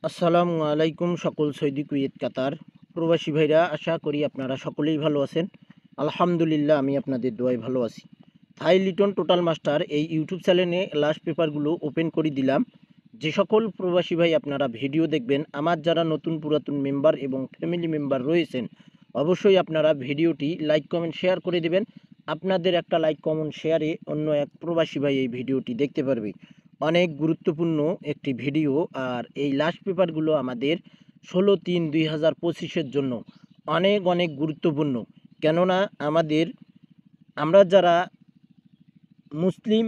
আসসালামু আলাইকুম সকল সৌদি কুয়েত কাতার প্রবাসী ভাইরা, আশা করি আপনারা সকলেই ভালো আছেন। আলহামদুলিল্লাহ, আমি আপনাদের দোয়ায় ভালো আছি। থাই লিটন টোটাল মাস্টার এই ইউটিউব চ্যানেলে লাস্ট পেপারগুলো ওপেন করে দিলাম। যে সকল প্রবাসী ভাই আপনারা ভিডিও দেখবেন, আমার যারা নতুন পুরাতন মেম্বার এবং ফ্যামিলি মেম্বার রয়েছেন, অবশ্যই আপনারা ভিডিওটি লাইক কমেন্ট শেয়ার করে দেবেন। আপনাদের একটা লাইক কমেন্ট শেয়ারে অন্য এক প্রবাসী ভাই এই ভিডিওটি দেখতে পারবে। অনেক গুরুত্বপূর্ণ একটি ভিডিও। আর এই লাস্ট পেপারগুলো আমাদের 16/3/2025 জন্য অনেক অনেক গুরুত্বপূর্ণ। কেননা আমরা যারা মুসলিম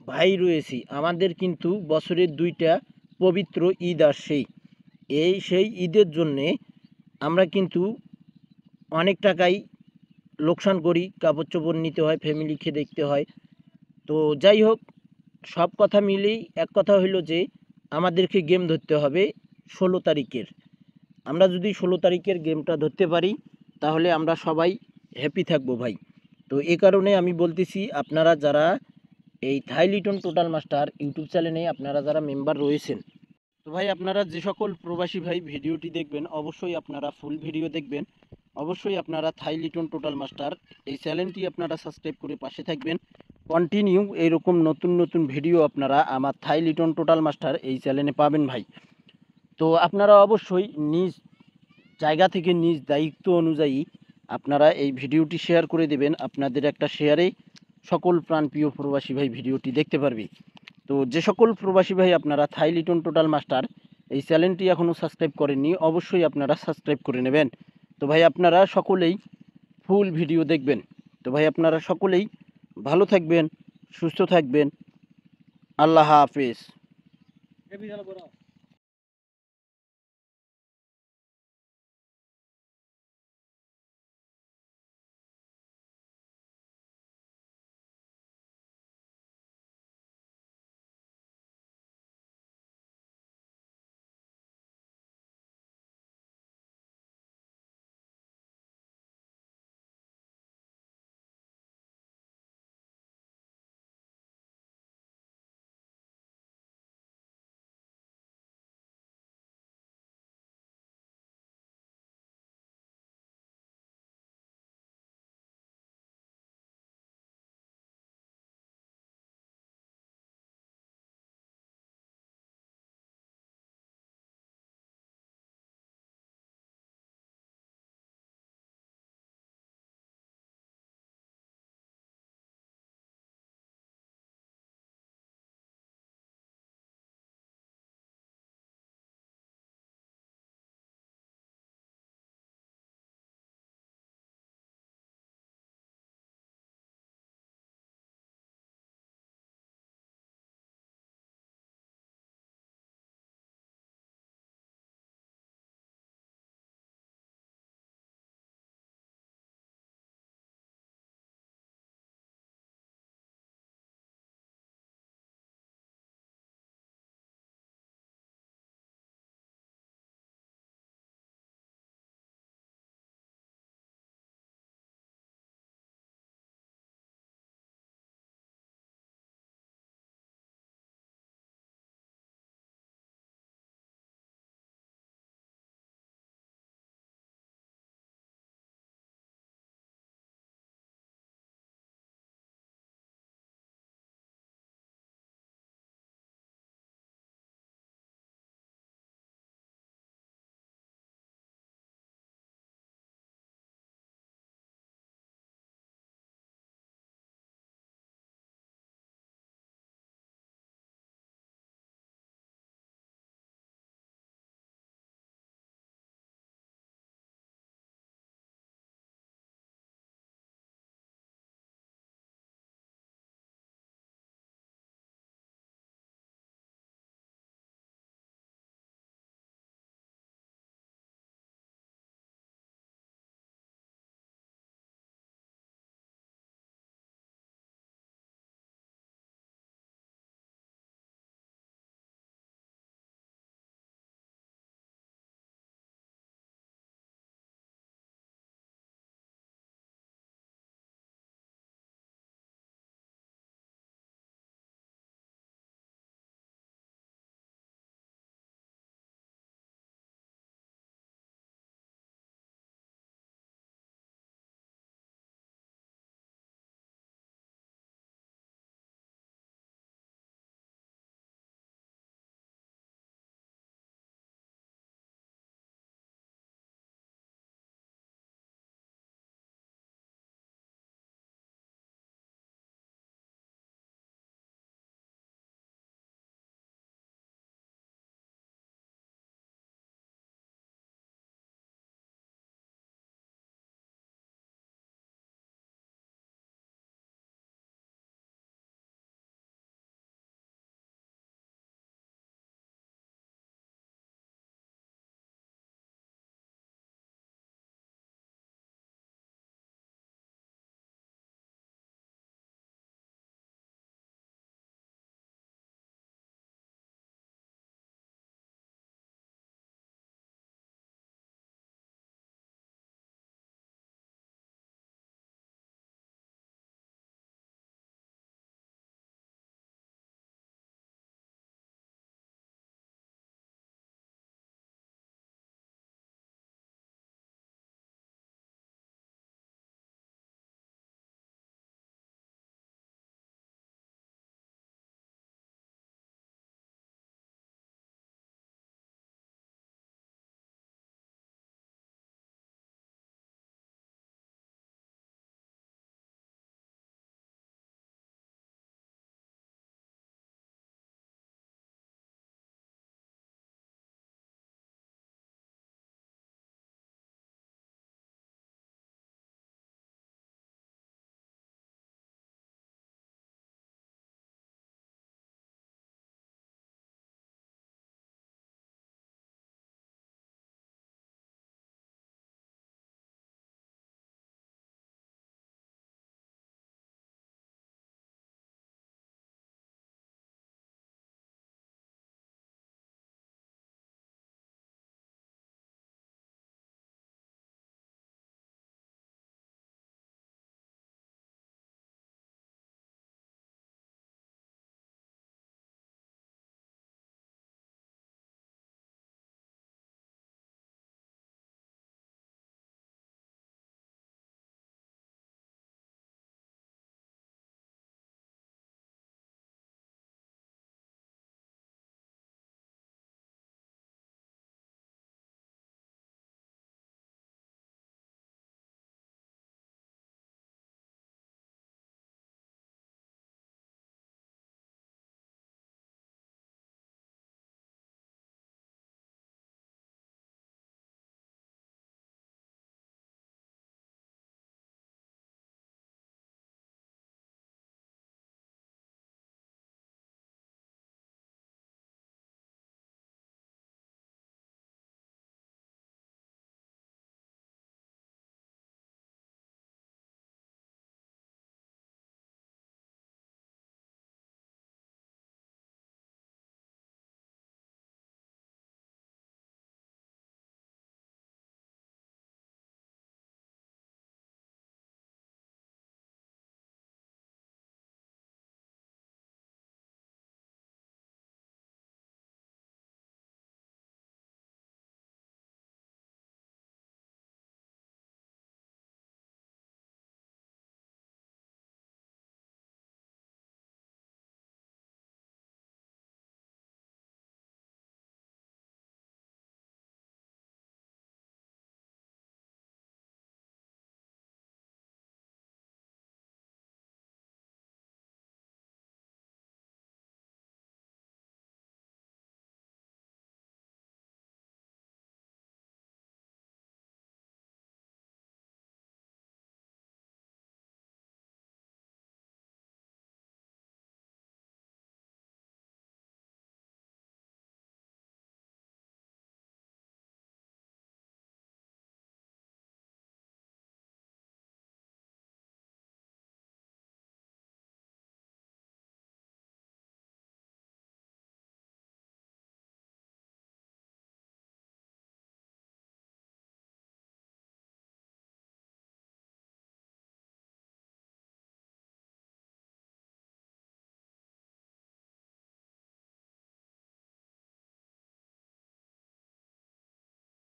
ভাই রয়েছি, আমাদের কিন্তু বছরের 2টা পবিত্র ঈদ আসছে। সেই ঈদের জন্যে আমরা কিন্তু অনেক টাকাই লোকসান করি, কাপড় চোপড় নিতে হয়, ফ্যামিলিকে দেখতে হয়। তো যাই হোক, সব কথা মিলেই এক কথা হইল যে আমাদেরকে গেম ধরতে হবে 16 তারিখের। আমরা যদি 16 তারিখের গেমটা ধরতে পারি, তাহলে আমরা সবাই হ্যাপি থাকবো ভাই। তো এই কারণে আমি বলতেছি, আপনারা যারা এই থাই লিটন টোটাল মাস্টার ইউটিউব চ্যানেলে আপনারা যারা মেম্বার রয়েছেন, তো ভাই আপনারা যে সকল প্রবাসী ভাই ভিডিওটি দেখবেন, অবশ্যই আপনারা ফুল ভিডিও দেখবেন। অবশ্যই আপনারা থাই লিটন টোটাল মাস্টার এই চ্যানেলটি আপনারা সাবস্ক্রাইব করে পাশে থাকবেন। কন্টিনিউ এইরকম নতুন নতুন ভিডিও আপনারা আমার থাই লিটন টোটাল মাস্টার এই চ্যানেলে পাবেন ভাই। তো আপনারা অবশ্যই নিজ জায়গা থেকে নিজ দায়িত্ব অনুযায়ী আপনারা এই ভিডিওটি শেয়ার করে দেবেন। আপনাদের একটা শেয়ারেই সকল প্রাণপ্রিয় প্রবাসী ভাই ভিডিওটি দেখতে পারবে। তো যে সকল প্রবাসী ভাই আপনারা থাই লিটন টোটাল মাস্টার এই চ্যানেলটি এখনও সাবস্ক্রাইব করেননি, অবশ্যই আপনারা সাবস্ক্রাইব করে নেবেন। তো ভাই আপনারা সকলেই ফুল ভিডিও দেখবেন। তো ভাই আপনারা সকলেই ভালো থাকবেন, সুস্থ থাকবেন। আল্লাহ হাফেজ।